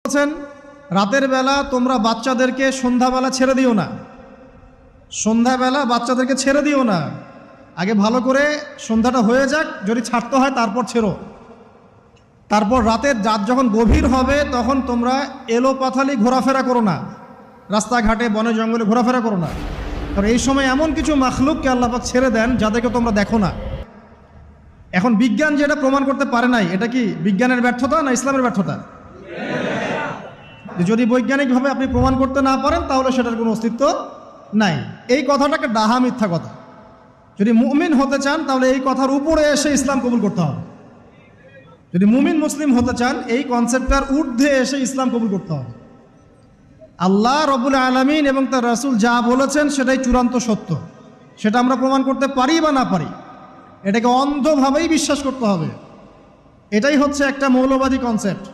বলছেন রাতের বেলা তোমরা বাচ্চাদেরকে সন্ধ্যাবেলা ছেড়ে দিও না। সন্ধ্যাবেলা বাচ্চাদেরকে ছেড়ে দিও না, আগে ভালো করে সন্ধ্যাটা হয়ে যাক, যদি ছাড়তে হয় তারপর ছেড়ো। তারপর রাতের রাত যখন গভীর হবে তখন তোমরা এলোপাথালি ঘোরাফেরা করো না, রাস্তাঘাটে বনে জঙ্গলে ঘোরাফেরা করো না। কারণ এই সময় এমন কিছু মাখলুককে আল্লাহ পাক ছেড়ে দেন যাদেরকে তোমরা দেখো না। এখন বিজ্ঞান যেটা প্রমাণ করতে পারে নাই, এটা কি বিজ্ঞানের ব্যর্থতা না ইসলামের ব্যর্থতা? যদি বৈজ্ঞানিকভাবে আপনি প্রমাণ করতে না পারেন তাহলে সেটার কোনো অস্তিত্ব নাই। এই কথাটাকে ডাহা মিথ্যা কথা। যদি মুমিন হতে চান তাহলে এই কথার উপরে এসে ইসলাম কবুল করতে হবে। যদি মুমিন মুসলিম হতে চান এই কনসেপ্টটার ঊর্ধ্বে এসে ইসলাম কবুল করতে হবে। আল্লাহ রব্বুল আলামিন এবং তার রাসূল যা বলেছেন সেটাই চূড়ান্ত সত্য, সেটা আমরা প্রমাণ করতে পারি বা না পারি, এটাকে অন্ধভাবেই বিশ্বাস করতে হবে। এটাই হচ্ছে একটা মৌলবাদী কনসেপ্ট।